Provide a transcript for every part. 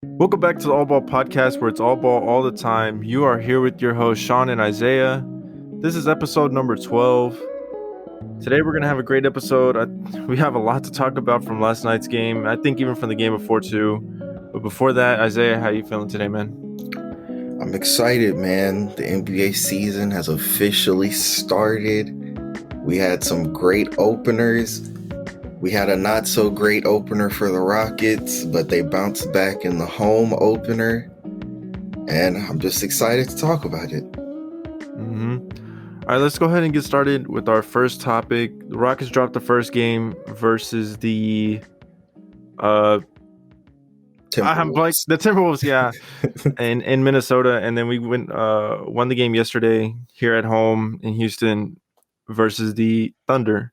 Welcome back to the All Ball Podcast, where it's all ball all the time. You are here with your hosts, Sean and Isaiah. This is episode number 12. Today, we're going to have a great episode. We have a lot to talk about from last night's game. I think even from the game before, too. But before that, Isaiah, how you feeling today, man? I'm excited, man. The NBA season has officially started. We had some great openers. We had a not so great opener for the Rockets, but they bounced back in the home opener. And I'm just excited to talk about it. All right, let's go ahead and get started with our first topic. The Rockets dropped the first game versus the Timberwolves. the Timberwolves, yeah, in Minnesota, and then we won the game yesterday here at home in Houston versus the Thunder.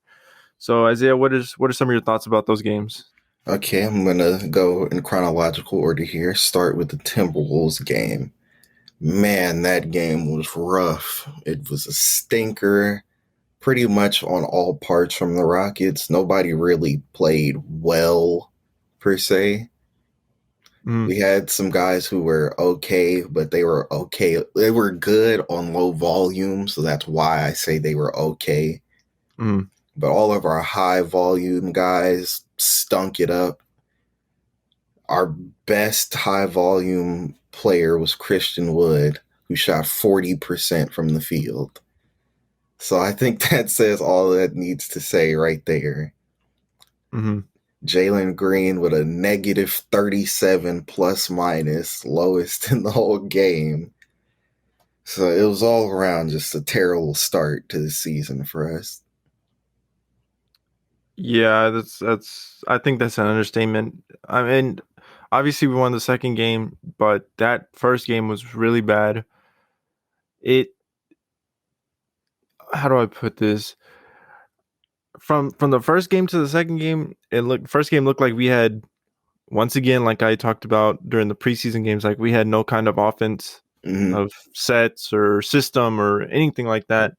So Isaiah, what are some of your thoughts about those games? Okay, I'm gonna go in chronological order here. Start with the Timberwolves game. Man, that game was rough. It was a stinker, pretty much on all parts from the Rockets. Nobody really played well, per se. We had some guys who were okay, but they were okay. They were good on low volume, so that's why I say they were okay. But all of our high volume guys stunk it up. Our best high volume player was Christian Wood, who shot 40% from the field. So I think that says all that needs to say right there. Jalen Green with a negative 37 plus minus, lowest in the whole game. So it was all around just a terrible start to the season for us. Yeah, that's. I think that's an understatement. I mean, obviously we won the second game, but that first game was really bad. How do I put this? From the first game to the second game, first game looked like we had, once again, like I talked about during the preseason games, like we had no kind of offense of sets or system or anything like that.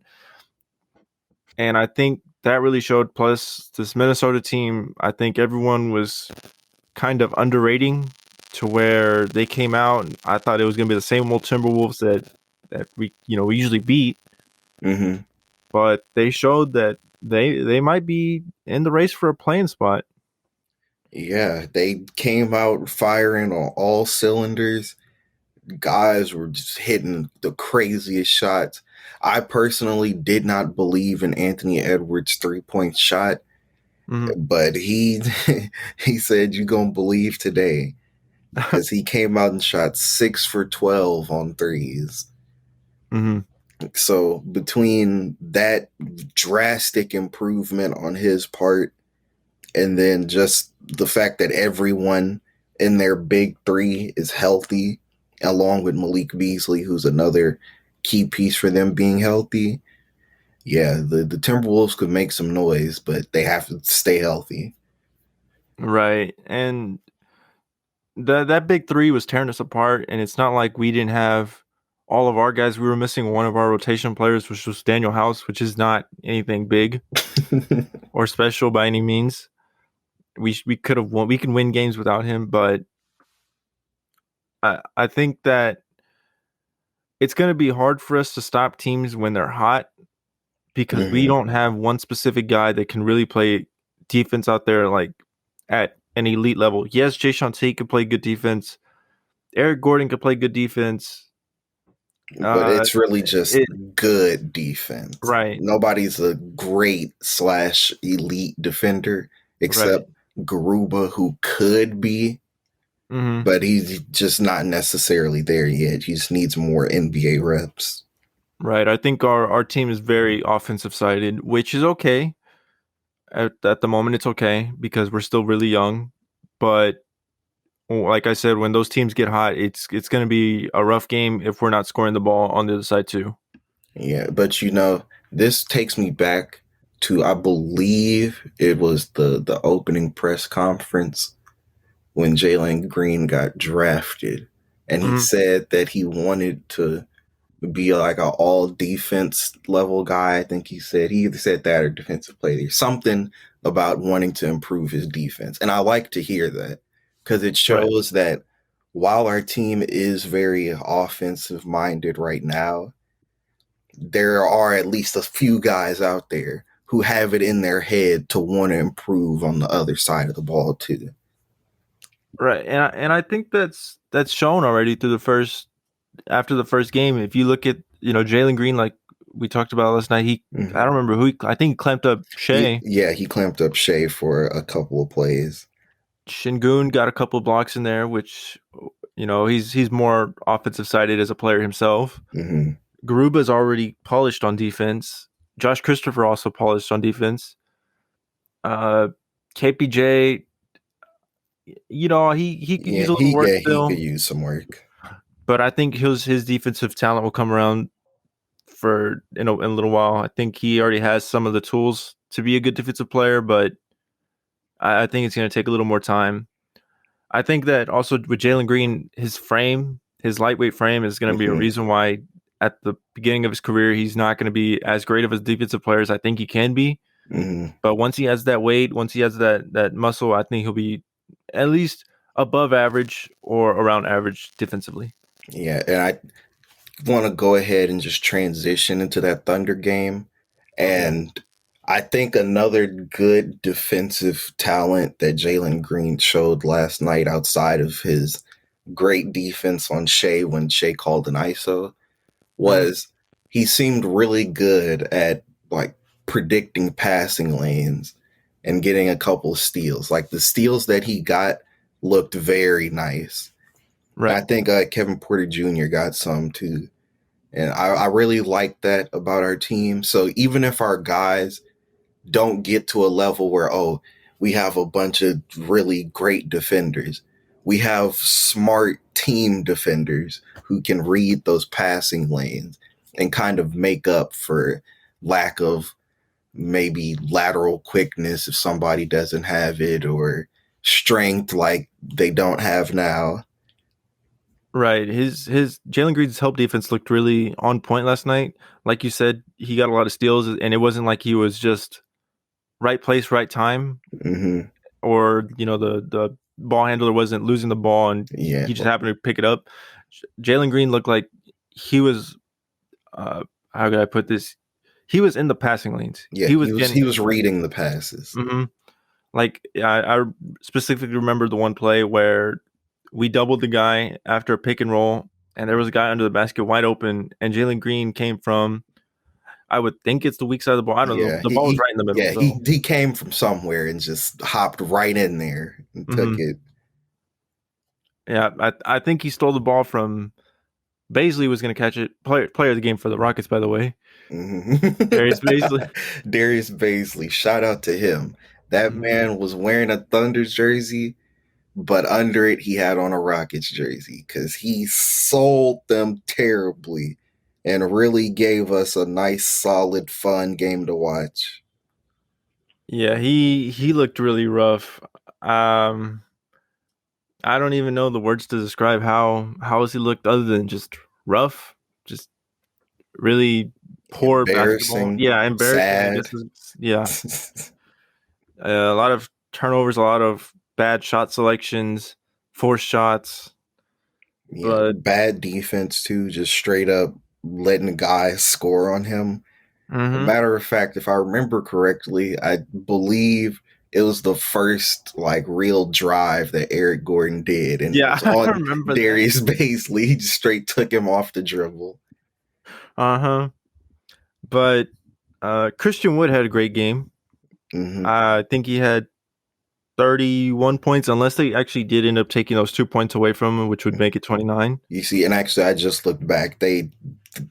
And I think that really showed. Plus, this Minnesota team, I think everyone was kind of underrating to where they came out. And I thought it was going to be the same old Timberwolves that we usually beat. But they showed that they might be in the race for a playing spot. Yeah, they came out firing on all cylinders. Guys were just hitting the craziest shots. I personally did not believe in Anthony Edwards' 3-point shot, but he said you're gonna believe today, because he came out and shot 6 for 12 on threes. So between that drastic improvement on his part, and then just the fact that everyone in their big three is healthy, along with Malik Beasley, who's another key piece for them being healthy. Yeah, the Timberwolves could make some noise, but they have to stay healthy. Right. And that big three was tearing us apart, and it's not like we didn't have all of our guys. We were missing one of our rotation players, which was Daniel House, which is not anything big or special by any means. We could have won. We can win games without him, but I think that it's going to be hard for us to stop teams when they're hot, because we don't have one specific guy that can really play defense out there like at an elite level. Yes, Jason Tate could play good defense. Eric Gordon could play good defense. But it's really just good defense. Right. Nobody's a great / elite defender except Garuba, who could be, but he's just not necessarily there yet. He just needs more NBA reps. Right. I think our team is very offensive sided, which is okay. At the moment, it's okay because we're still really young. But like I said, when those teams get hot, it's going to be a rough game if we're not scoring the ball on the other side too. Yeah, but this takes me back to, I believe it was the opening press conference when Jalen Green got drafted, and he said that he wanted to be like an all defense level guy. I think he either said that or defensive player. Something about wanting to improve his defense. And I like to hear that, because it shows that while our team is very offensive minded right now, there are at least a few guys out there who have it in their head to want to improve on the other side of the ball too. Right, and I think that's shown already through the first after the first game. If you look at Jalen Green, like we talked about last night, I Mm-hmm. don't remember who I think he clamped up Shea. He clamped up Shea for a couple of plays. Shingun got a couple of blocks in there, which he's more offensive sided as a player himself. Mm-hmm. Garuba's already polished on defense. Josh Christopher also polished on defense. Uh, KPJ, he could use a little work He could still, use some work. but I think his defensive talent will come around for in a little while. I think he already has some of the tools to be a good defensive player, but I think it's going to take a little more time. I think that also with Jalen Green, his lightweight frame is going to be a Mm-hmm. reason why at the beginning of his career he's not going to be as great of a defensive player as I think he can be. Mm-hmm. But once he has that weight, once he has that muscle, I think he'll be at least above average or around average defensively. Yeah, and I want to go ahead and just transition into that Thunder game. Okay. And I think another good defensive talent that Jalen Green showed last night outside of his great defense on Shea when Shea called an ISO Mhm. was he seemed really good at like predicting passing lanes and getting a couple of steals. Like the steals that he got looked very nice. I Right. think Kevin Porter Jr. got some too. And I really like that about our team. So even if our guys don't get to a level where, oh, we have a bunch of really great defenders, we have smart team defenders who can read those passing lanes and kind of make up for lack of maybe lateral quickness if somebody doesn't have it or strength like they don't have now. Right. His Jalen Green's help defense looked really on point last night. Like you said, he got a lot of steals, and it wasn't like he was just right place, right time, Mm-hmm. or the ball handler wasn't losing the ball and Yeah. he just happened to pick it up. Jalen Green looked like he was. How could I put this? He was in the passing lanes. Yeah, He was getting he was reading the passes. hmm like I specifically remember the one play where we doubled the guy after a pick and roll, and there was a guy under the basket wide open, and Jalen Green came from. I would think it's the weak side of the ball. I don't know. Yeah, The ball was right in the middle, so. he came from somewhere and just hopped right in there and took hmm it. Yeah, I think he stole the ball from Baisley was going to catch it. Player of the game for the Rockets, by the way. Darius Baisley. Darius Baisley, shout out to him. That Mhm. man was wearing a Thunder jersey, but under it he had on a Rockets jersey because he sold them terribly and really gave us a nice, solid, fun game to watch. Yeah, he looked really rough. Um, I don't even know the words to describe how has he looked other than just rough, just really poor basketball. Embarrassing, Yeah, embarrassing. I sad. guess. Yeah, a lot of turnovers, a lot of bad shot selections, forced shots. Yeah, But bad defense too, just straight up letting guys score on him. A hmm matter of fact, if I remember correctly, I believe it was the first like real drive that Eric Gordon did, and it yeah, was I on remember that. Darius Baisley. He just straight took him off the dribble. Uh huh. But Christian Wood had a great game. Hmm. I think he had 31 points, unless they actually did end up taking those 2 points away from him, which would make it 29. You see, and actually, I just looked back. They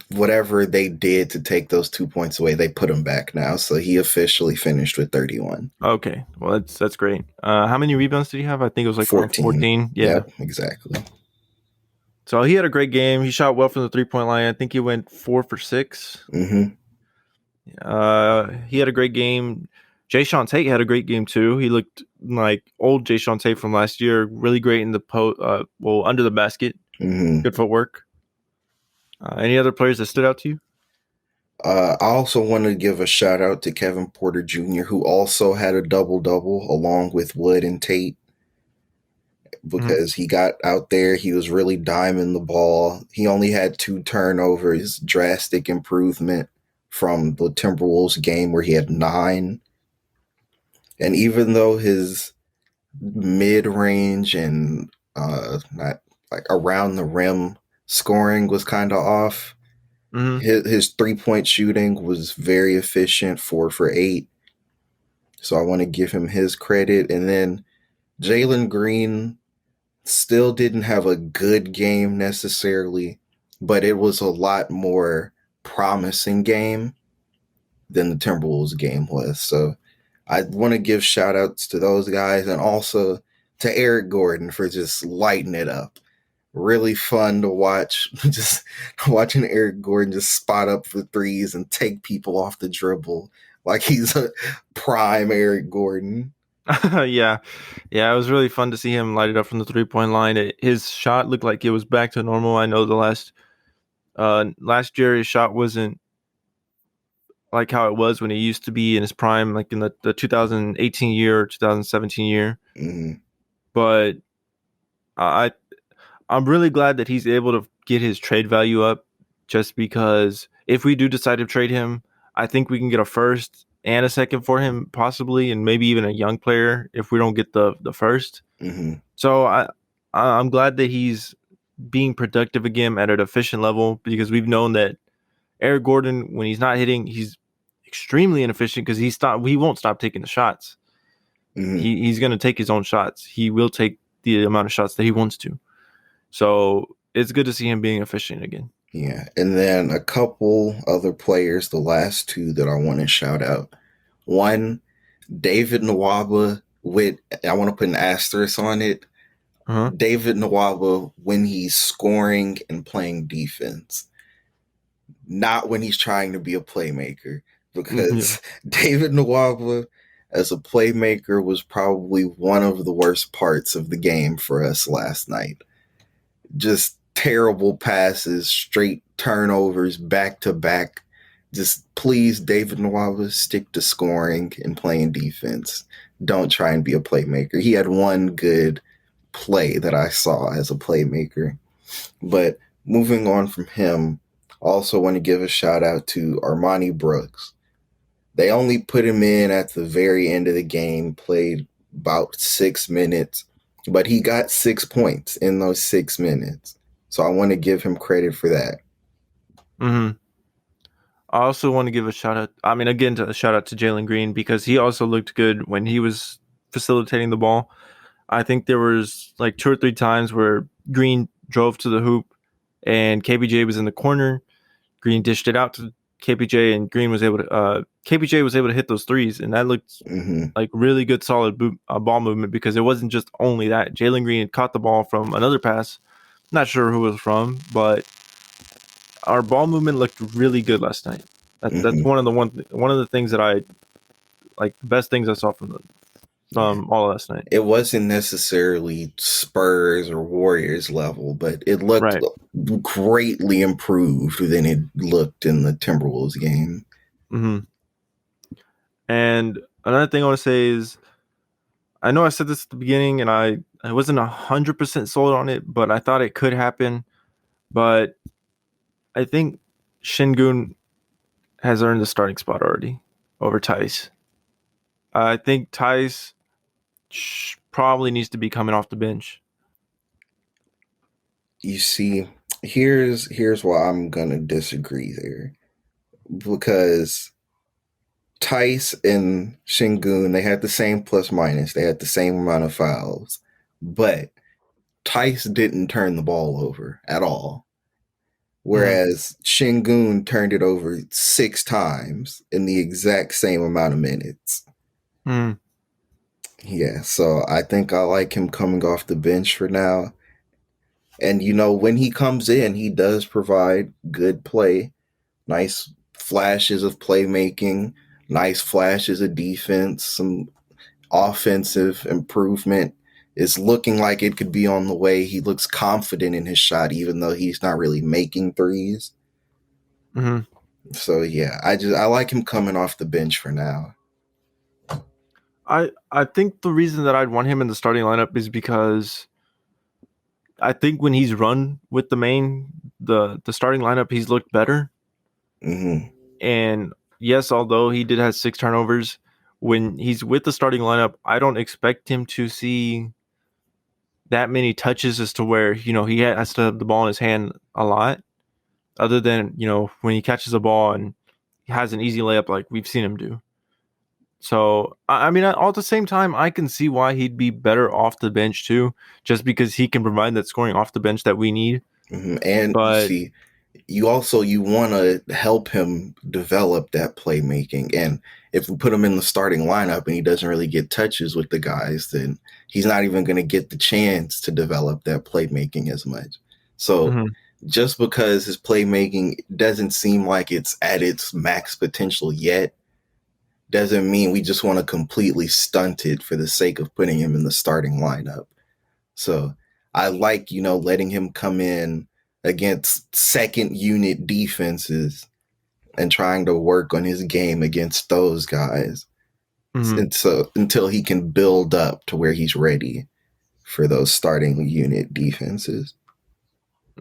whatever they did to take those 2 points away, they put him back now. So he officially finished with 31. Okay, well that's great. How many rebounds did he have? I think it was like around 14. 14. Yeah. Yep, exactly. So he had a great game. He shot well from the 3 point line. I think he went 4 for 6. Hmm. He had a great game. Jay Tate had a great game too. He looked like old Jay Tate from last year. Really great in the under the basket. Hmm. Good footwork. Any other players that stood out to you? I also want to give a shout out to Kevin Porter Jr., who also had a double double along with Wood and Tate. Mhm. because he got out there. He was really diming the ball. He only had 2 turnovers, drastic improvement from the Timberwolves game where he had 9. And even though his mid range and not like around the rim scoring was kind of off, Mhm. his 3 point shooting was very efficient, 4 for 8. So I want to give him his credit. And then Jalen Green still didn't have a good game necessarily, but it was a lot more promising game than the Timberwolves game was. So I want to give shout outs to those guys and also to Eric Gordon for just lighting it up. Really fun to watch. Just watching Eric Gordon just spot up for threes and take people off the dribble like he's a prime Eric Gordon. Yeah, yeah, it was really fun to see him light it up from the 3 point line. His shot looked like it was back to normal. I know the last year his shot wasn't like how it was when he used to be in his prime, like in the 2018 year or 2017 year. Mm-hmm. But I I'm really glad that he's able to get his trade value up, just because if we do decide to trade him, I think we can get a first and a second for him possibly, and maybe even a young player if we don't get the first. Mm-hmm. So I'm glad that he's being productive again at an efficient level, because we've known that Eric Gordon, when he's not hitting, he's extremely inefficient because he won't stop taking the shots. Mm-hmm. He's going to take his own shots. He will take the amount of shots that he wants to. So it's good to see him being efficient again. Yeah. And then a couple other players, the last two that I want to shout out. One, David Nwaba with, I want to put an asterisk on it. Uh-huh. David Nwaba when he's scoring and playing defense, not when he's trying to be a playmaker. Yeah. Because David Nwaba as a playmaker was probably one of the worst parts of the game for us last night. Just terrible passes, straight turnovers, back to back. Just please, David Nwaba, stick to scoring and playing defense. Don't try and be a playmaker. He had one good play that I saw as a playmaker. But moving on from him, also want to give a shout out to Armani Brooks. They only put him in at the very end of the game, played about 6 minutes, but he got 6 points in those 6 minutes. So I want to give him credit for that. Hmm. I also want to give a shout out. I mean, again, to a shout out to Jalen Green, because he also looked good when he was facilitating the ball. I think there was like 2 or 3 times where Green drove to the hoop and KBJ was in the corner. Green dished it out to KPJ, and Green was able to KPJ was able to hit those threes, and that looked Mm-hmm. like really good, solid ball movement, because it wasn't just only that. Jalen Green had caught the ball from another pass. Not sure who it was from, but our ball movement looked really good last night. That's Mm-hmm. one of the things that I like, the best things I saw Yeah. from all last night. It wasn't necessarily Spurs or Warriors level, but it looked Right. greatly improved than it looked in the Timberwolves game. Hmm. And another thing I want to say is, I know I said this at the beginning, and I wasn't 100% sold on it, but I thought it could happen. But I think Shingun has earned the starting spot already over Tice. I think Tice probably needs to be coming off the bench. You see, here's why I'm gonna disagree there. Because Tice and Shingun, they had the same plus minus, they had the same amount of fouls, but Tice didn't turn the ball over at all. Mm-hmm. Whereas Shingun turned it over 6 times in the exact same amount of minutes. Mm-hmm. Yeah, so I think I like him coming off the bench for now. And when he comes in, he does provide good play, nice flashes of playmaking, nice flashes of defense, some offensive improvement. It's looking like it could be on the way. He looks confident in his shot, even though he's not really making threes. Mm-hmm. So yeah, I like him coming off the bench for now. I think the reason that I'd want him in the starting lineup is because I think when he's run with the starting lineup, he's looked better. Hmm. And yes, although he did have 6 turnovers, when he's with the starting lineup, I don't expect him to see that many touches as to where he has to have the ball in his hand a lot. Other than when he catches a ball and he has an easy layup like we've seen him do. So I mean, all at the same time, I can see why he'd be better off the bench too, just because he can provide that scoring off the bench that we need. Hmm. And you But see, you want to help him develop that playmaking. And if we put him in the starting lineup and he doesn't really get touches with the guys, then he's not even going to get the chance to develop that playmaking as much. So mhm, just because his playmaking doesn't seem like it's at its max potential yet, doesn't mean we just want to completely stunt it for the sake of putting him in the starting lineup. So I like, letting him come in against second unit defenses and trying to work on his game against those guys. mhm. And so until he can build up to where he's ready for those starting unit defenses.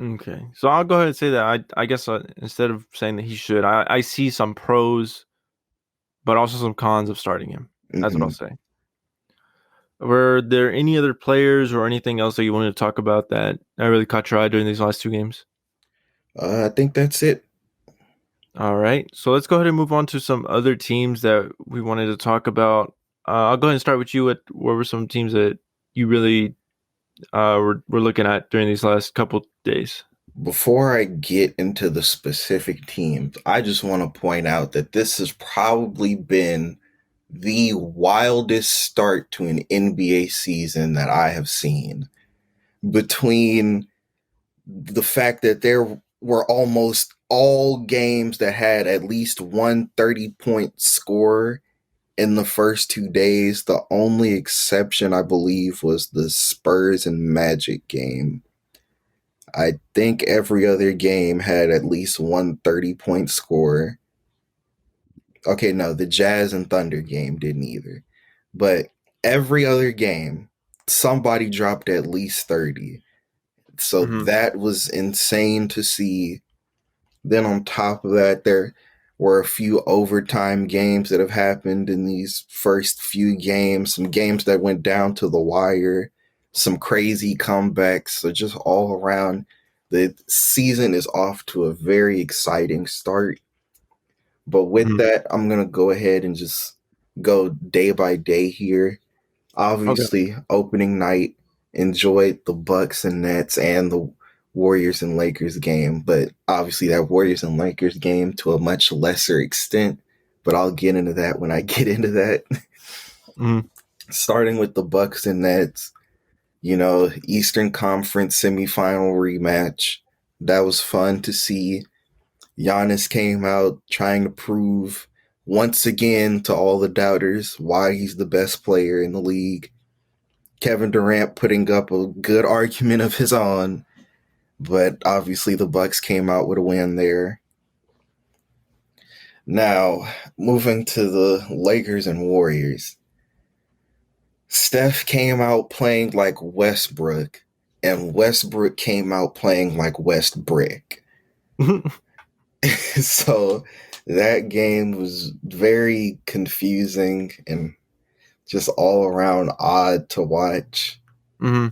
Okay, so I'll go ahead and say that I guess instead of saying that he should, I see some pros, but also some cons of starting him. That's what I'll Hmm. say. Were there any other players or anything else that you wanted to talk about that really caught your eye during these last 2 games? I think that's it. All right, so let's go ahead and move on to some other teams that we wanted to talk about. I'll go ahead and start with you. What were some teams that you really were looking at during these last couple days? Before I get into the specific teams, I just want to point out that this has probably been the wildest start to an NBA season that I have seen. Between the fact that there were almost all games that had at least one 30-point score in the first 2 days, the only exception, I believe, was the Spurs and Magic game. I think every other game had at least one 30-point score. Okay, no, the Jazz and Thunder game didn't either. But every other game, somebody dropped at least 30. So Hmm. that was insane to see. Then on top of that, there were a few overtime games that have happened in these first few games, some games that went down to the wire, some crazy comebacks. So just all around, the season is off to a very exciting start. But with Hmm. that, I'm gonna go ahead and just go day by day here. Okay. Obviously, opening night, enjoyed the Bucks and Nets and the Warriors and Lakers game, but obviously that Warriors and Lakers game to a much lesser extent. But I'll get into that when I get into that. Hmm. Starting with the Bucks and Nets, Eastern Conference semifinal rematch. That was fun to see. Giannis came out trying to prove once again to all the doubters why he's the best player in the league. Kevin Durant putting up a good argument of his own, but obviously the Bucks came out with a win there. Now, moving to the Lakers and Warriors. Steph came out playing like Westbrook, and Westbrook came out playing like Westbrick. So that game was very confusing and just all around odd to watch. Hmm.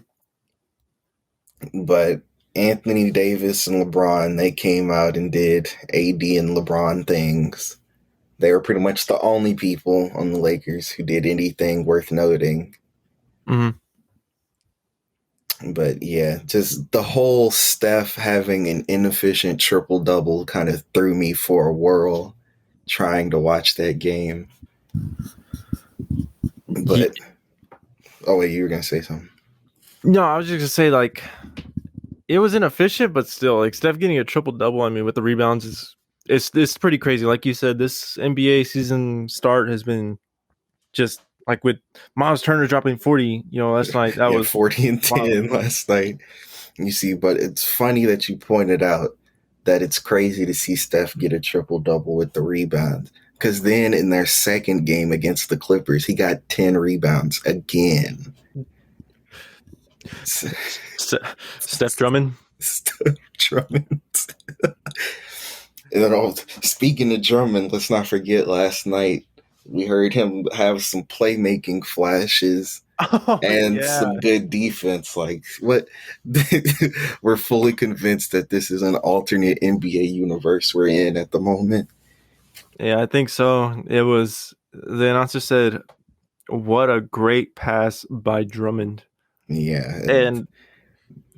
But Anthony Davis and LeBron, they came out and did AD and LeBron things. They were pretty much the only people on the Lakers who did anything worth noting. Hmm. But yeah, just the whole Steph having an inefficient triple double kind of threw me for a whirl trying to watch that game. But oh wait, you were gonna say something. No, I was just gonna say like it was inefficient, but still, like Steph getting a triple double. I mean, with the rebounds is it's pretty crazy. Like you said, this NBA season start has been just like with Miles Turner dropping 40. Last night that Yeah, was 40 and wild. 10 last night. You see, but it's funny that you pointed out that it's crazy to see Steph get a triple double with the rebounds. Because then in their second game against the Clippers, he got 10 rebounds again. Steph Drummond. Drummond. And then, speaking of Drummond, let's not forget last night we heard him have some playmaking flashes Oh and yeah, some good defense. Like what? We're fully convinced that this is an alternate NBA universe we're in at the moment. yeah, I think so. It was the announcer said, "What a great pass by Drummond," Yeah, and and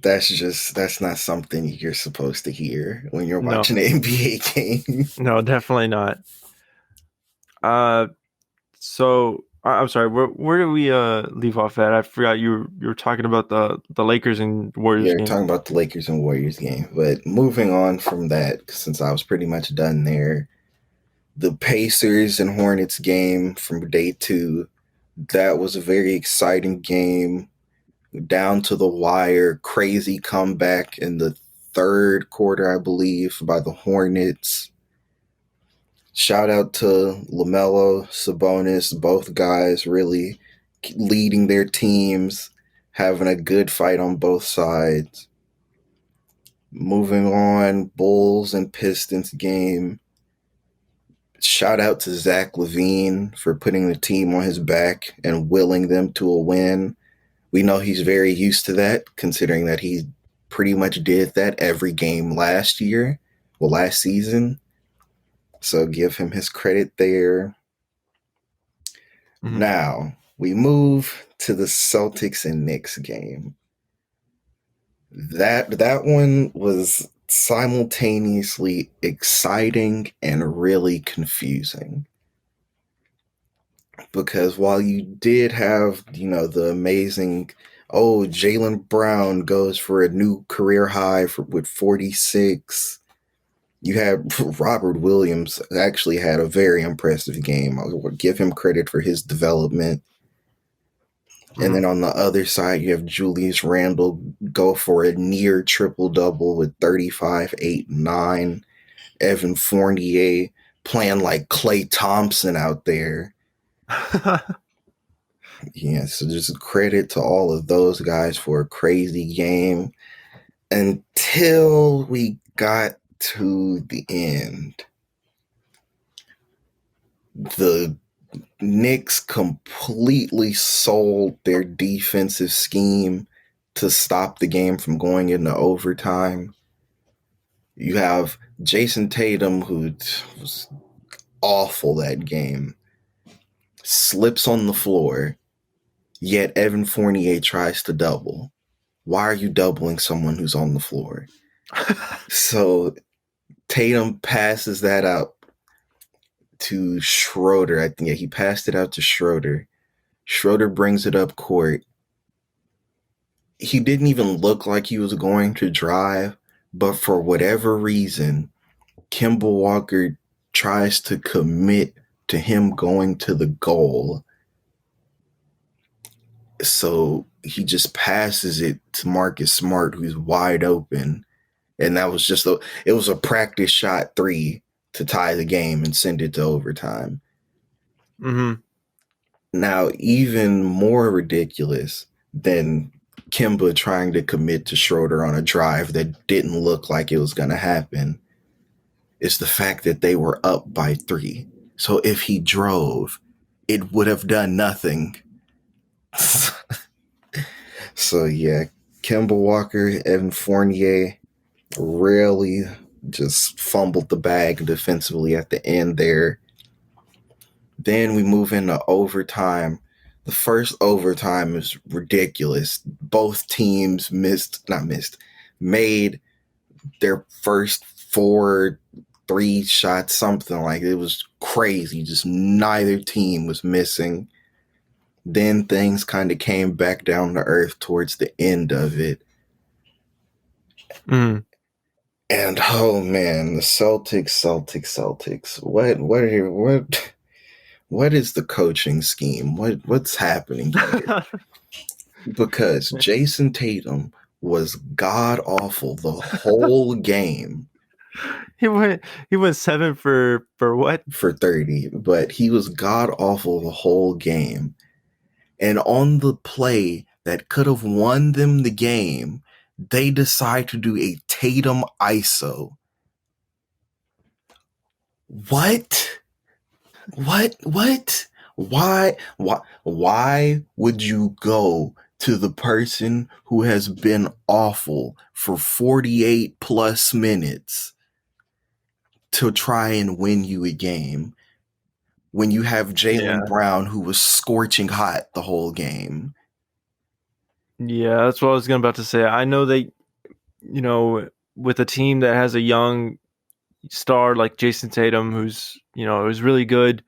that's not something you're supposed to hear when you're no, watching an NBA game. no, definitely not. Uh, so I'm sorry. Where did we leave off at? I forgot you were talking about the Lakers and Warriors You're game. talking about the Lakers and Warriors game, but moving on from that, since I was pretty much done there, the Pacers and Hornets game from day 2, that was a very exciting game, down to the wire, crazy comeback in the third quarter, I believe, by the Hornets. Shout out to LaMelo, Sabonis, both guys really leading their teams, having a good fight on both sides. Moving on, Bulls and Pistons game. Shout out to Zach LaVine for putting the team on his back and willing them to a win. We know he's very used to that, considering that he pretty much did that every game last year, well, last season. So give him his credit there. Mm-hmm. Now we move to the Celtics and Knicks game. That one was simultaneously exciting and really confusing, because while you did have, the amazing, oh, Jaylen Brown goes for a new career high with 46. You had Robert Williams actually had a very impressive game. I would give him credit for his development. And Mm-hmm. then on the other side, you have Julius Randle go for a near triple double with 35, 8, 9. Evan Fournier playing like Klay Thompson out there. Yeah, so just credit to all of those guys for a crazy game until we got to the end. The Knicks completely sold their defensive scheme to stop the game from going into overtime. You have Jason Tatum, who was awful that game, slips on the floor, yet Evan Fournier tries to double. Why are you doubling someone who's on the floor? So Tatum passes that out to Schroeder. I think, yeah, he passed it out to Schroeder. Schroeder brings it up court. He didn't even look like he was going to drive, but for whatever reason, Kemba Walker tries to commit to him going to the goal. So he just passes it to Marcus Smart, who's wide open. And that was it was a practice shot 3 to tie the game and send it to overtime. Mm-hmm. Now, even more ridiculous than Kemba trying to commit to Schroeder on a drive that didn't look like it was going to happen is the fact that they were up by 3. So if he drove, it would have done nothing. So yeah, Kemba Walker, Evan Fournier really just fumbled the bag defensively at the end there. Then we move into overtime. The first overtime is ridiculous. Both teams made their first 4-3 shots, something like it was crazy. Just neither team was missing. Then things kind of came back down to earth towards the end of it. Mm-hmm. And oh man, the Celtics. What is the coaching scheme? What's happening here? Because Jason Tatum was god awful the whole game he went he went 7 for what? for 30, but he was god awful the whole game. And on the play that could have won them the game, they decide to do a Tatum ISO. What? What? Why would you go to the person who has been awful for 48 plus minutes to try and win you a game when you have Jalen Yeah. Brown who was scorching hot the whole game? Yeah, that's what I was about to say. I know they, with a team that has a young star like Jason Tatum, who's really good,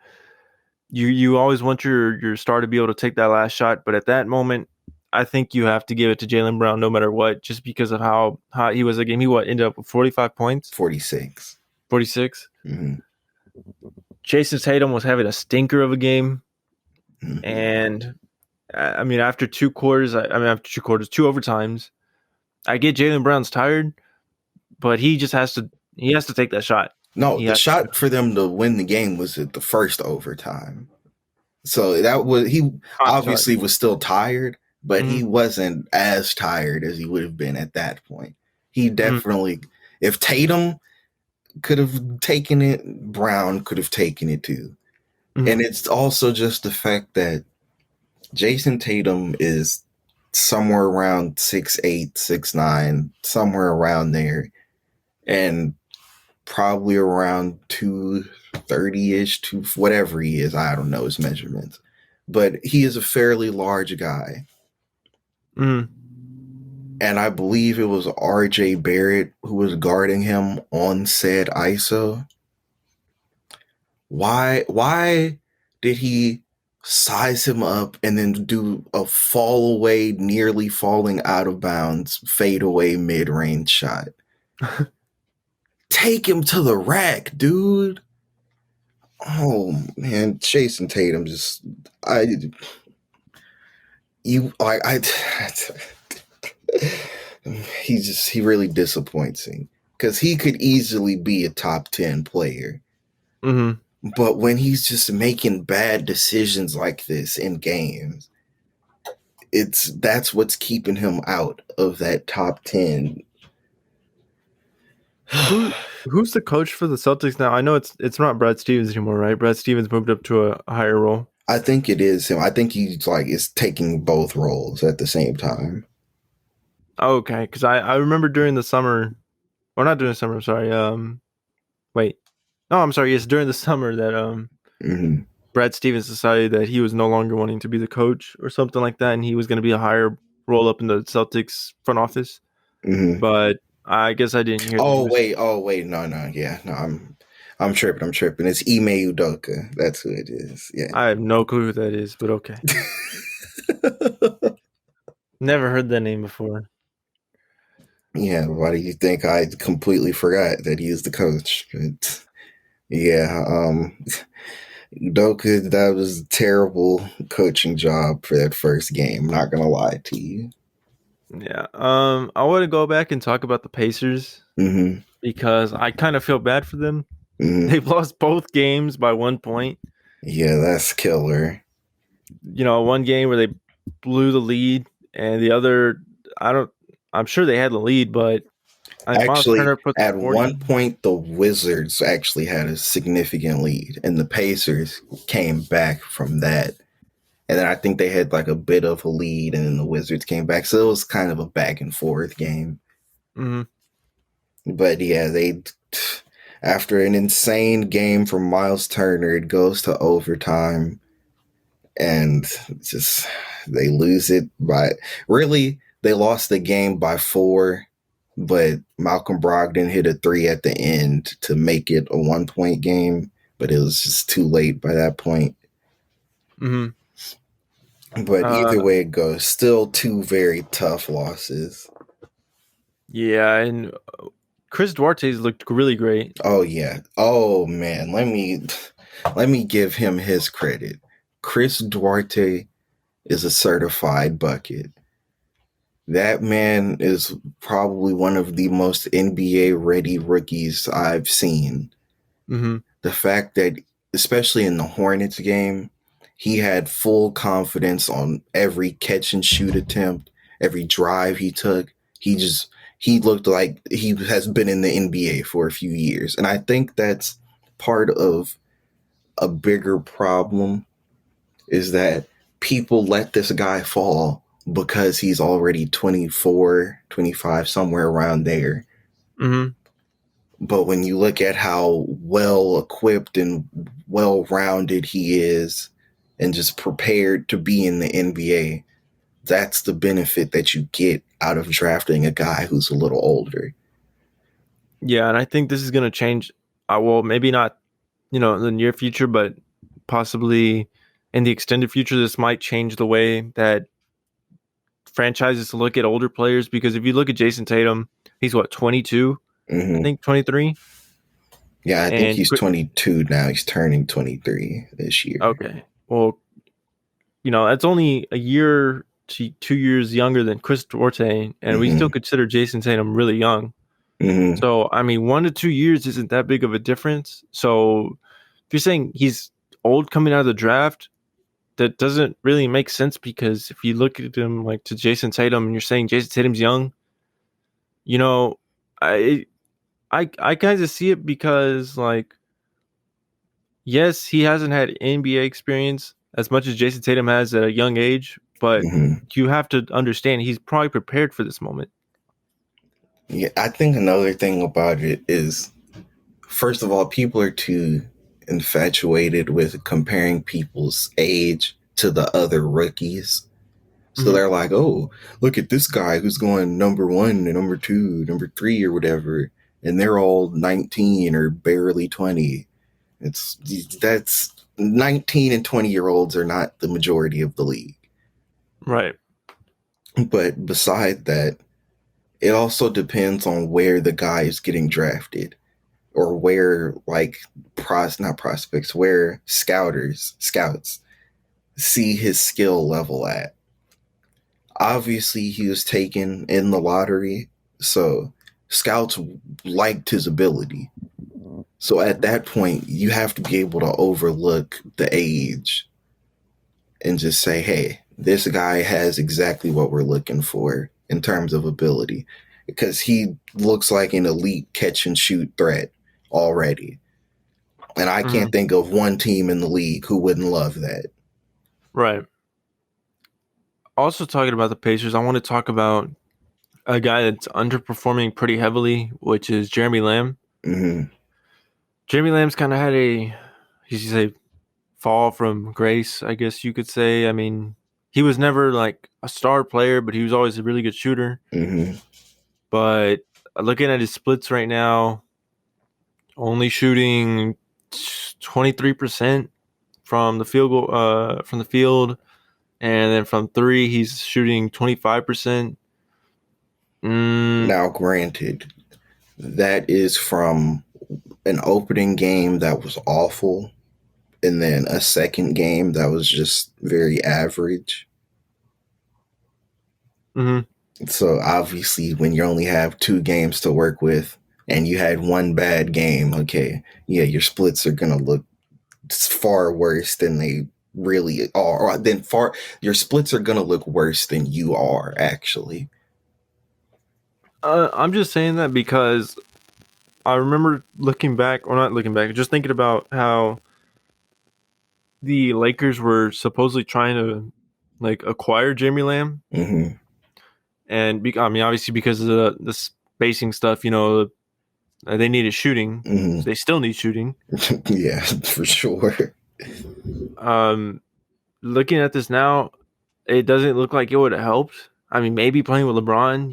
you always want your star to be able to take that last shot. But at that moment, I think you have to give it to Jalen Brown no matter what, just because of how hot he was a game. He ended up with 45 points, 46. 46. Mm-hmm. Jason Tatum was having a stinker of a game, Mm-hmm. and I mean after two quarters, two overtimes, I get Jalen Brown's tired, but he has to take that shot. No, He the has to. shot for them to win the game was at the first overtime. So that was he I'm sorry. obviously was still tired, but he Mm-hmm. wasn't as tired as he would have been at that point. He Mm-hmm. definitely, if Tatum could have taken it, Brown could have taken it too. Mm-hmm. And it's also just the fact that Jason Tatum is somewhere around 6'8", 6'9", somewhere around there, and probably around 230-ish to whatever he is. I don't know his measurements, but he is a fairly large guy. Mm-hmm. And I believe it was RJ Barrett who was guarding him on said ISO. Why did he size him up and then do a fall away, nearly falling out of bounds, fade away mid range shot? Take him to the rack, dude. Oh man, Jason Tatum just I you I he really disappoints me because he could easily be a top 10 player. Mm-hmm. But when he's just making bad decisions like this in games, that's what's keeping him out of that top 10. Who's the coach for the Celtics now? I know it's not Brad Stevens anymore, right? Brad Stevens moved up to a higher role. I think it is him. I think he's like is taking both roles at the same time. Okay, because I remember during the summer, or not during the summer. I'm sorry. Wait, no, I'm sorry. Yes, during the summer that Hmm. Brad Stevens decided that he was no longer wanting to be the coach or something like that, and he was going to be a higher role up in the Celtics front office. Hmm. But I guess I didn't hear that he was. Oh wait, no, yeah, no, I'm tripping, It's Ime Udoka. That's who it is. Yeah. I have no clue who that is, but okay. Never heard that name before. Yeah, why do you think I completely forgot that he's the coach? Yeah, Udoka, that was a terrible coaching job for that first game. Not gonna lie to you. Yeah. I want to go back and talk about the Pacers Hmm. because I kind of feel bad for them. Hmm. They've lost both games by 1 point. Yeah, that's killer. One game where they blew the lead, and the other, I don't. I'm sure they had the lead, but Miles Actually, Turner puts up at 40. one point, the Wizards actually had a significant lead, and the Pacers came back from that. And then I think they had like a bit of a lead, and then the Wizards came back. So it was kind of a back and forth game. Mm-hmm. But yeah, after an insane game from Miles Turner, it goes to overtime, and just they lose it by really they lost the game by 4, but Malcolm Brogdon hit a 3 at the end to make it a 1-point game, but it was just too late by that point. Mm-hmm. But either way it goes, still two very tough losses. Yeah, and Chris Duarte's looked really great. Oh yeah. Oh man, let me give him his credit. Chris Duarte is a certified bucket. That man is probably one of the most NBA ready rookies I've seen. Mm-hmm. The fact that, especially in the Hornets game, He had full confidence on every catch and shoot attempt, every drive he took. He looked like he has been in the NBA for a few years. And I think that's part of a bigger problem is that people let this guy fall because he's already 24, 25, somewhere around there. Mm-hmm. But when you look at how well equipped and well rounded he is and just prepared to be in the NBA, that's the benefit that you get out of drafting a guy who's a little older. Yeah, and I think this is going to change. Well, maybe not, in the near future, but possibly in the extended future, this might change the way that franchises look at older players. Because if you look at Jason Tatum, he's what, 22, I Hmm. think 23, Yeah, I think and he's 22 now. He's turning 23 this year. okay, well, that's only a year to 2 years younger than Chris Duarte, and we still Hmm. consider Jason Tatum really young. Hmm. So, I mean, 1 to 2 years isn't that big of a difference. So, if you're saying he's old coming out of the draft, that doesn't really make sense because if you look at him like to Jason Tatum and you're saying Jason Tatum's young, you know, I I kind of see it because like yes, he hasn't had NBA experience as much as Jason Tatum has at a young age, but Hmm. you have to understand he's probably prepared for this moment. Yeah, I think another thing about it is, first of all, people are too infatuated with comparing people's age to the other rookies. So Hmm. they're like, oh, look at this guy who's going number one and number two, number three, or whatever. And they're all 19 or barely 20. It's that's 19 and 20-year olds are not the majority of the league. Right. But beside that, it also depends on where the guy is getting drafted or where like not prospects, where scouts see his skill level at. Obviously he was taken in the lottery, so scouts liked his ability. So at that point, you have to be able to overlook the age and just say, hey, this guy has exactly what we're looking for in terms of ability. Because he looks like an elite catch and shoot threat already. And I Hmm. can't think of one team in the league who wouldn't love that. Right. Also, talking about the Pacers, I want to talk about a guy that's underperforming pretty heavily, which is Jeremy Lamb. Hmm. Jeremy Lamb's kind of had he's a fall from grace, I guess you could say. I mean, he was never like a star player, but he was always a really good shooter. Hmm. But looking at his splits right now, only shooting 23% from the field goal, from the field, and then from three, he's shooting 25%. Mm, Now, granted, that is from an opening game that was awful and then a second game that was just very average. mm-hmm. So obviously, when you only have two games to work with and you had one bad game, okay, yeah, your splits are gonna look far worse than they really are. Or then far, your splits are gonna look worse than you are actually. I'm just saying that because I remember looking back, or not looking back, just thinking about how the Lakers were supposedly trying to like acquire Jeremy Lamb, Hmm. and I mean obviously because of the spacing stuff, they needed shooting, Hmm. so they still need shooting. Yeah, for sure. Um, Looking at this now, it doesn't look like it would have helped. I mean, maybe playing with LeBron,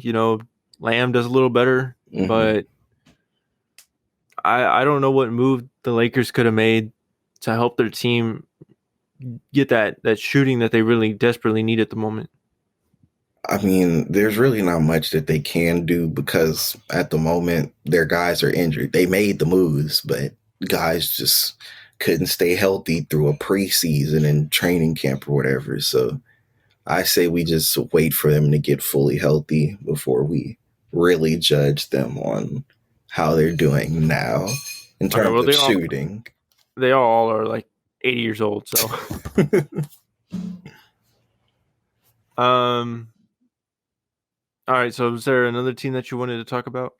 Lamb does a little better, Hmm. but I don't know what move the Lakers could have made to help their team get that shooting that they really desperately need at the moment. I mean, there's really not much that they can do because at the moment their guys are injured. They made the moves, but guys just couldn't stay healthy through a preseason and training camp or whatever. So I say we just wait for them to get fully healthy before we really judge them on how they're doing now in Okay, terms well of shooting. they all are like 80 years old. So, um, all right. So, is there another team that you wanted to talk about?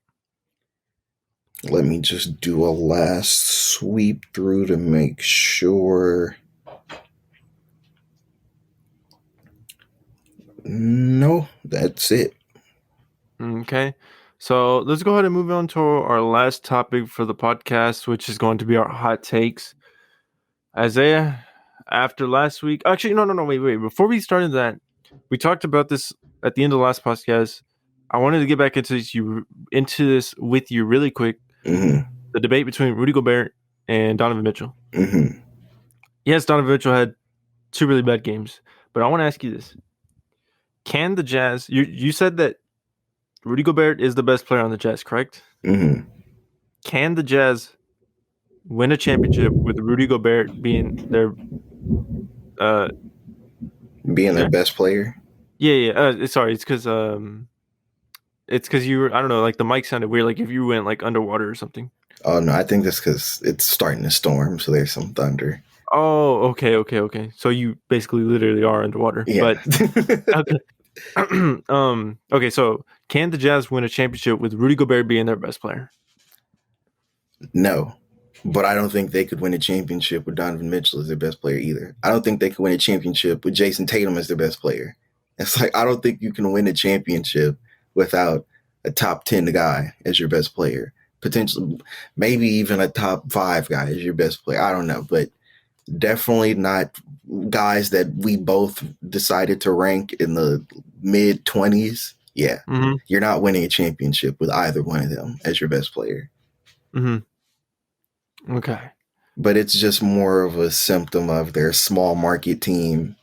Let me just do a last sweep through to make sure. No, that's it. Okay. So let's go ahead and move on to our last topic for the podcast, which is going to be our hot takes. Isaiah, after last week, actually, no, wait. Before we started that, we talked about this at the end of the last podcast. I wanted to get back into this with you really quick. Mm-hmm. The debate between Rudy Gobert and Donovan Mitchell. Mm-hmm. Yes, Donovan Mitchell had two really bad games, but I want to ask you this: Can the Jazz? You said that Rudy Gobert is the best player on the Jazz, correct? Mm-hmm. Can the Jazz win a championship with Rudy Gobert being their uh Being their yeah best player. sorry, it's because you were, I don't know, like the mic sounded weird, like if you went like underwater or something. Oh no, I think that's because it's starting to storm, so there's some thunder. Oh, okay, so you basically literally are underwater, Yeah. but okay. Okay, so can the Jazz win a championship with Rudy Gobert being their best player? No, but I don't think they could win a championship with Donovan Mitchell as their best player either. I don't think they could win a championship with Jason Tatum as their best player. It's like I don't think you can win a championship without a top 10 guy as your best player. Potentially, maybe even a top 5 guy as your best player. I don't know, but definitely not guys that we both decided to rank in the mid 20s. Yeah, Mm-hmm. you're not winning a championship with either one of them as your best player. Mm-hmm. Okay. But it's just more of a symptom of their small market team.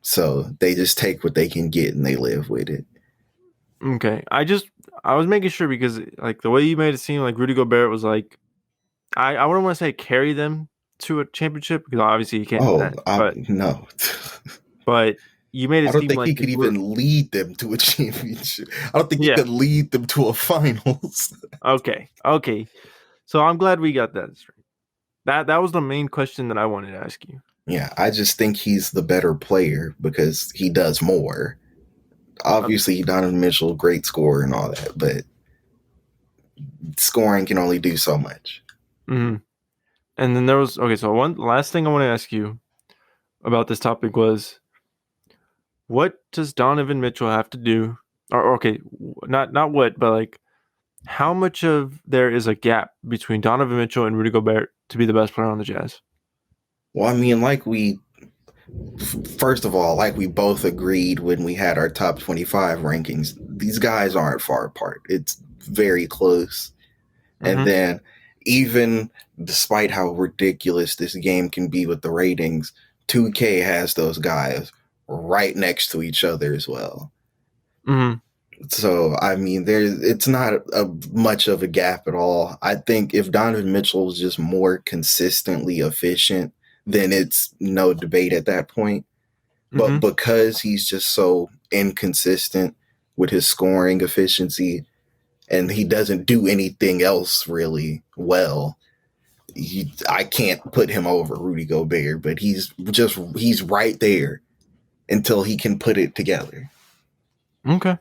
So they just take what they can get and they live with it. Okay. I was making sure because like the way you made it seem like Rudy Gobert was like I wouldn't want to say carry them to a championship because obviously you can't do Oh, that. But no. you made I it don't seem think like he could even lead them to a championship. I don't think he yeah. could lead them to a finals. Okay. So I'm glad we got that straight. That was the main question that I wanted to ask you. Yeah, I just think he's the better player because he does more. Okay. Obviously, Donovan Mitchell, great scorer and all that, but scoring can only do so much. Mm-hmm. And then there was okay. So one last thing I want to ask you about this topic was what does Donovan Mitchell have to do? Or okay, not what, but like how much of there is a gap between Donovan Mitchell and Rudy Gobert to be the best player on the Jazz? Well, I mean, first of all, like we both agreed when we had our top 25 rankings, these guys aren't far apart. It's very close. And Mm-hmm. then, even despite how ridiculous this game can be with the ratings, 2K has those guys right next to each other as well. Mm-hmm. So I mean, it's not much of a gap at all. I think if Donovan Mitchell is just more consistently efficient, then it's no debate at that point. But Mm-hmm. because he's just so inconsistent with his scoring efficiency and he doesn't do anything else really well, I can't put him over Rudy Gobert. But he's right there until he can put it together. Okay.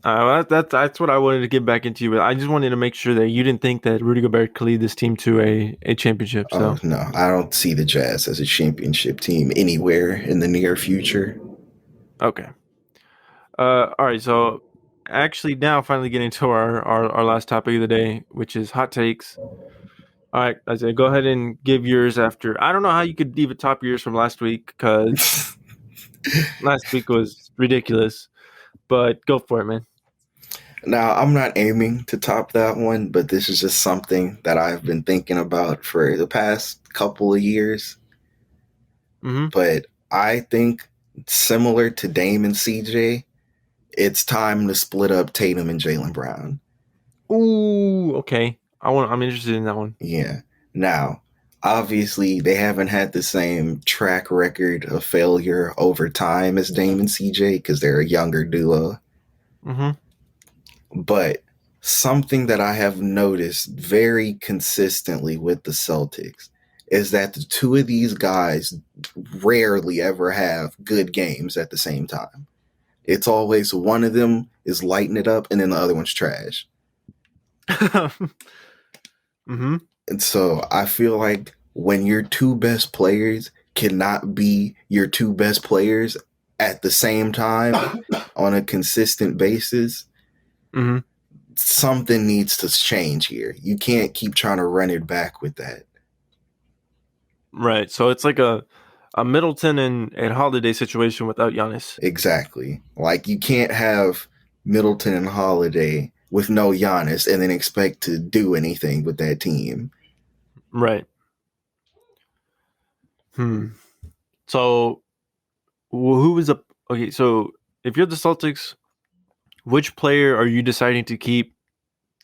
That's what I wanted to get back into, but I just wanted to make sure that you didn't think that Rudy Gobert could lead this team to a championship. Oh So no, I don't see the Jazz as a championship team anywhere in the near future. okay. All right. So actually, now finally getting to our last topic of the day, which is hot takes. All right, Isaiah, go ahead and give yours after. I don't know how you could even top yours from last week because last week was ridiculous, but go for it, man. Now, I'm not aiming to top that one, but this is just something that I've been thinking about for the past couple of years. Mm-hmm. But I think similar to Dame and CJ, it's time to split up Tatum and Jaylen Brown. Ooh, okay. I'm interested in that one. Yeah. Now, obviously, they haven't had the same track record of failure over time as Dame and CJ because they're a younger duo. Mm-hmm. But something that I have noticed very consistently with the Celtics is that the two of these guys rarely ever have good games at the same time. It's always one of them is lighting it up and then the other one's trash. Mm-hmm. And so I feel like when your two best players cannot be your two best players at the same time on a consistent basis, Mm-hmm. something needs to change here. You can't keep trying to run it back with that. Right. So it's like a Middleton and Holiday situation without Giannis. Exactly. Like you can't have Middleton and Holiday with no Giannis and then expect to do anything with that team. Right. So who is a okay? So if you're the Celtics, which player are you deciding to keep?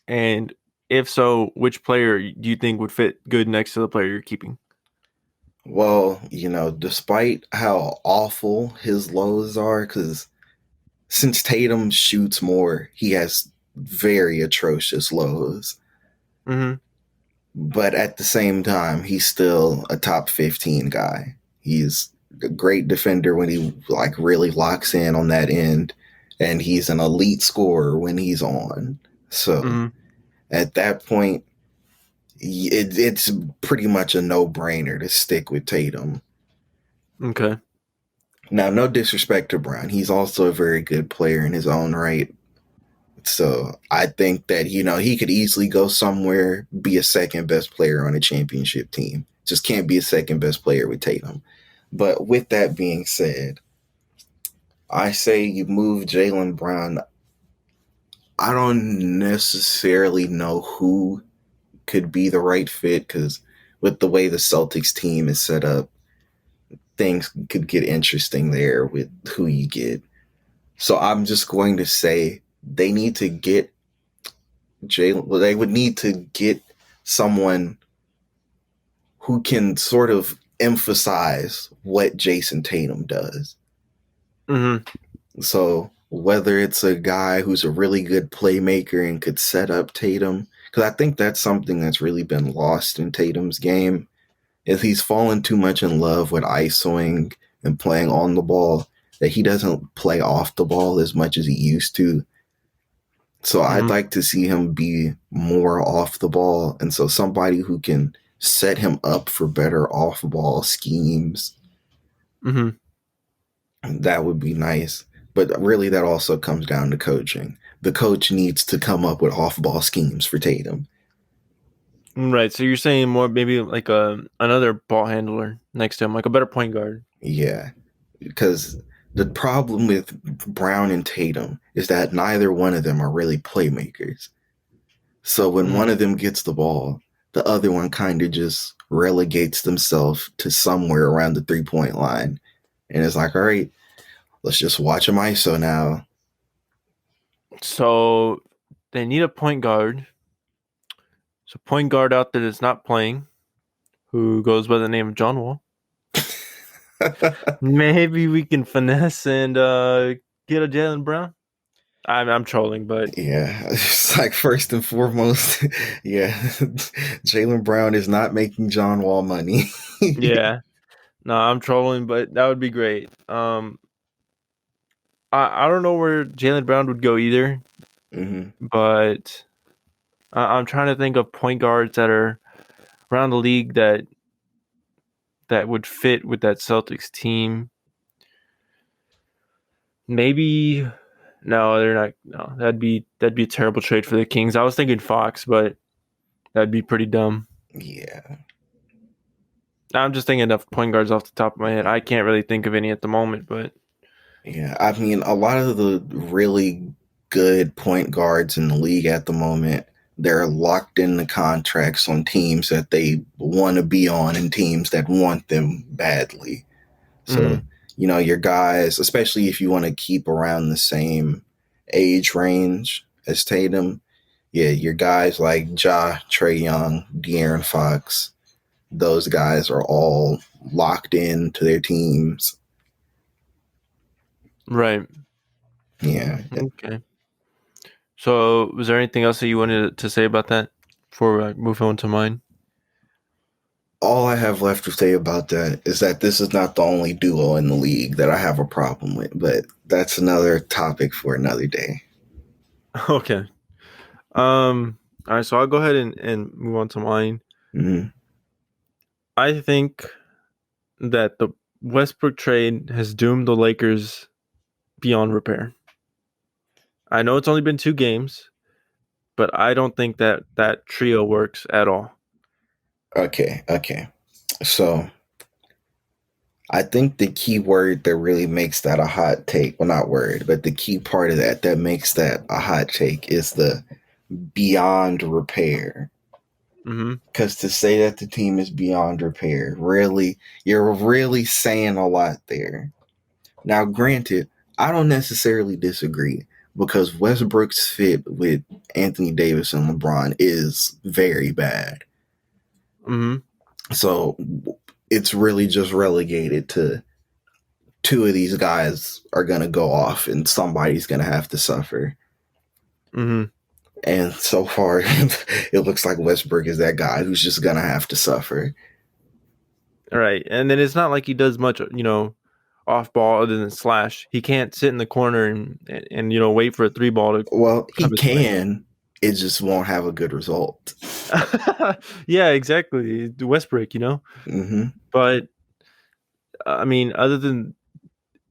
And if so, which player do you think would fit good next to the player you're keeping? Well, despite how awful his lows are, because since Tatum shoots more, he has very atrocious lows. Mm-hmm. But at the same time, he's still a top 15 guy. He's a great defender when he like really locks in on that end, and he's an elite scorer when he's on. So Mm-hmm. at that point, it's pretty much a no-brainer to stick with Tatum. Okay. Now, no disrespect to Brown. He's also a very good player in his own right. So I think that, he could easily go somewhere, be a second best player on a championship team. Just can't be a second best player with Tatum. But with that being said, I say you move Jaylen Brown. I don't necessarily know who could be the right fit because with the way the Celtics team is set up, things could get interesting there with who you get. So I'm just going to say they need to get Jalen. Well, they would need to get someone who can sort of emphasize what Jason Tatum does. Mm-hmm. So whether it's a guy who's a really good playmaker and could set up Tatum, because I think that's something that's really been lost in Tatum's game, is he's fallen too much in love with isoing and playing on the ball that he doesn't play off the ball as much as he used to. So I'd Mm-hmm. like to see him be more off the ball. And so somebody who can set him up for better off ball schemes, Mm-hmm. that would be nice. But really, that also comes down to coaching. The coach needs to come up with off ball schemes for Tatum. Right. So you're saying more maybe like another ball handler next to him, like a better point guard. Yeah. Because the problem with Brown and Tatum is that neither one of them are really playmakers. So when one Mm-hmm. of them gets the ball, the other one kind of just relegates themselves to somewhere around the 3 point line. And it's like, all right, let's just watch them ISO now. So they need a point guard. So point guard out there that's not playing, who goes by the name of John Wall. Maybe we can finesse and get a Jaylen Brown. I'm trolling, but Yeah, it's like first and foremost, yeah, Jaylen Brown is not making John Wall money. yeah, no, I'm trolling, but that would be great. I don't know where Jaylen Brown would go either, hmm but I'm trying to think of point guards that are around the league that would fit with that Celtics team. Maybe no, they're not. No, that'd be a terrible trade for the Kings. I was thinking Fox, but that'd be pretty dumb. Yeah, I'm just thinking of point guards off the top of my head. I can't really think of any at the moment, but yeah. I mean, a lot of the really good point guards in the league at the moment, they're locked in the contracts on teams that they want to be on and teams that want them badly. So, mm-hmm. your guys, especially if you want to keep around the same age range as Tatum, yeah, your guys like Ja, Trey Young, De'Aaron Fox, those guys are all locked in to their teams. Right. Yeah. Okay. So, was there anything else that you wanted to say about that before I move on to mine? All I have left to say about that is that this is not the only duo in the league that I have a problem with, but that's another topic for another day. Okay. All right. So I'll go ahead and move on to mine. Mm-hmm. I think that the Westbrook trade has doomed the Lakers beyond repair. I know it's only been 2 games, but I don't think that that trio works at all. Okay. So I think the key word that really makes that a hot take, well, not word, but the key part of that that makes that a hot take is the beyond repair. Mm-hmm. Because to say that the team is beyond repair, really, you're really saying a lot there. Now, granted, I don't necessarily disagree because Westbrook's fit with Anthony Davis and LeBron is very bad. Mm-hmm. So it's really just relegated to two of these guys are going to go off and somebody's going to have to suffer. Mm-hmm. And so far, it looks like Westbrook is that guy who's just going to have to suffer. All right. And then it's not like he does much, off ball other than slash. He can't sit in the corner and wait for a 3 ball to Well, he come his way. can, it just won't have a good result. Yeah, exactly. Westbrook. Mm-hmm. But I mean, other than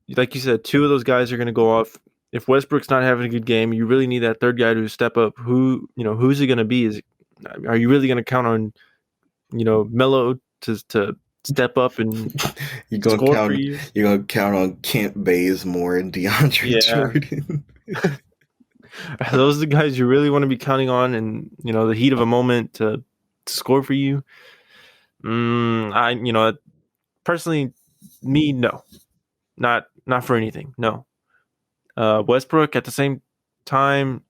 like you said, 2 of those guys are going to go off. If Westbrook's not having a good game, you really need that third guy to step up. Who's it going to be? Are you really going to count on, Melo to step up and You're gonna score for count. you? You're gonna count on Kent Bazemore and DeAndre Yeah. Jordan. Are those the guys you really want to be counting on in, the heat of a moment to score for you? Personally, me, no. Not for anything. No. Westbrook at the same time,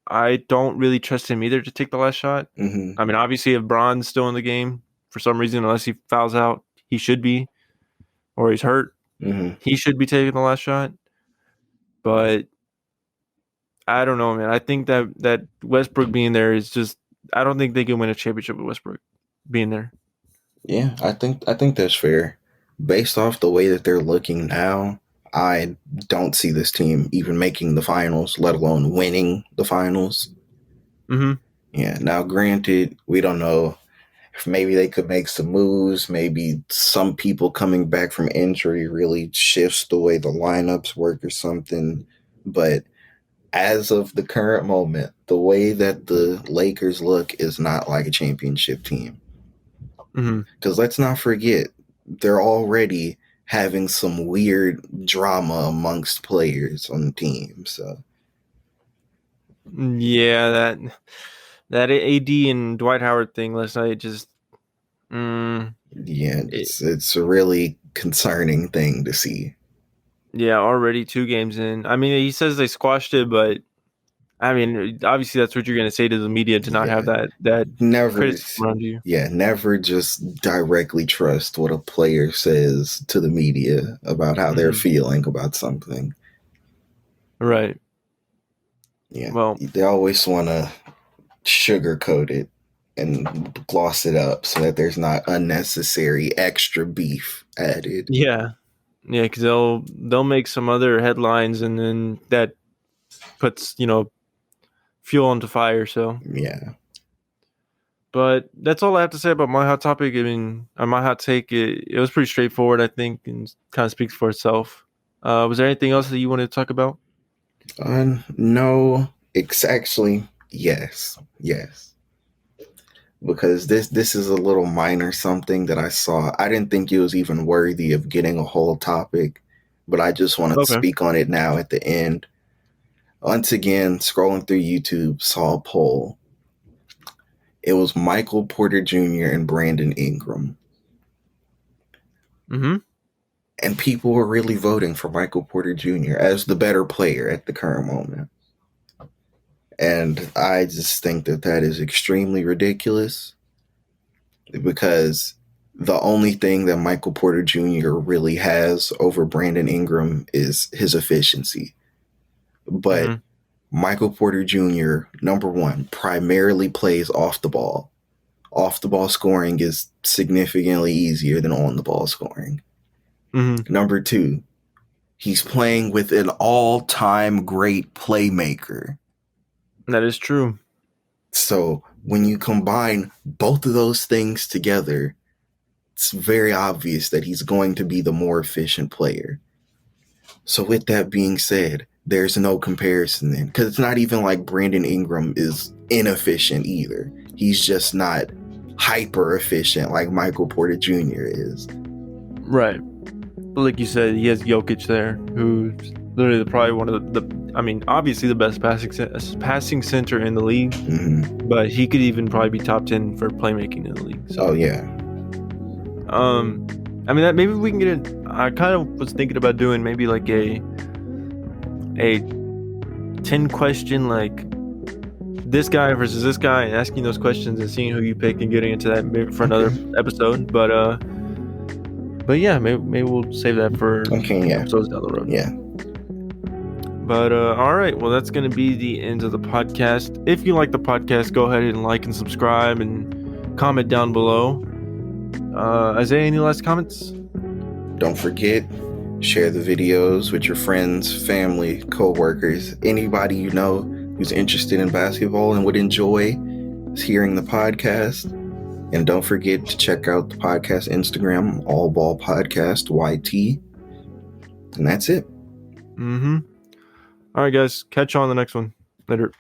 I don't really trust him either to take the last shot. Mm-hmm. I mean, obviously, if Braun's still in the game for some reason, unless he fouls out, he should be, or he's hurt, Mm-hmm. he should be taking the last shot. But I don't know, man. I think that Westbrook being there is just. I don't think they can win a championship with Westbrook being there. Yeah, I think that's fair. Based off the way that they're looking now, I don't see this team even making the finals, let alone winning the finals. Mm-hmm. Yeah. Now, granted, we don't know if maybe they could make some moves. Maybe some people coming back from injury really shifts the way the lineups work or something. But as of the current moment, the way that the Lakers look is not like a championship team. Mm-hmm. Because let's not forget, they're already having some weird drama amongst players on the team. So Yeah, that AD and Dwight Howard thing last night just. Mm, yeah, it, it's a really concerning thing to see. yeah, already 2 games in. I mean, he says they squashed it, but I mean, obviously that's what you're going to say to the media to not have Yeah, that never. criticism around you. Yeah, never just directly trust what a player says to the media about how they're Mm-hmm. feeling about something. Right. Yeah, Well, they always want to sugarcoat it and gloss it up so that there's not unnecessary extra beef added. yeah, yeah, because they'll make some other headlines, and then that puts fuel onto fire. So, Yeah. but that's all I have to say about my hot topic. I mean, my hot take, it was pretty straightforward, I think, and kind of speaks for itself. Was there anything else that you wanted to talk about? No, it's actually yes. Because this is a little minor something that I saw. I didn't think it was even worthy of getting a whole topic, but I just want to Okay. speak on it now at the end. Once again, scrolling through YouTube, saw a poll. It was Michael Porter Jr. and Brandon Ingram. Mm-hmm. And people were really voting for Michael Porter Jr. as the better player at the current moment. And I just think that that is extremely ridiculous because the only thing that Michael Porter Jr. really has over Brandon Ingram is his efficiency. But Mm-hmm. Michael Porter Jr., number one, primarily plays off the ball. Off the ball scoring is significantly easier than on the ball scoring. Mm-hmm. Number two, he's playing with an all-time great playmaker. That is true. So when you combine both of those things together, it's very obvious that he's going to be the more efficient player. So with that being said, there's no comparison then, because it's not even like Brandon Ingram is inefficient either. He's just not hyper efficient like Michael Porter Jr. is. Right. But like you said, he has Jokic there, who's literally probably one of obviously the best passing center in the league, Mm-hmm. but he could even probably be top 10 for playmaking in the league. So, oh, yeah. that maybe we can get in. I kind of was thinking about doing maybe like a 10 question, like this guy versus this guy, and asking those questions and seeing who you pick and getting into that maybe for another episode. But yeah, maybe we'll save that for episodes down the road. Yeah. But all right, well, that's going to be the end of the podcast. If you like the podcast, go ahead and like and subscribe and comment down below. Isaiah, any last comments? Don't forget, share the videos with your friends, family, co-workers, anybody you know who's interested in basketball and would enjoy hearing the podcast. And don't forget to check out the podcast Instagram, All Ball Podcast YT. And that's it. Mm-hmm. All right, guys. Catch you on the next one. Later.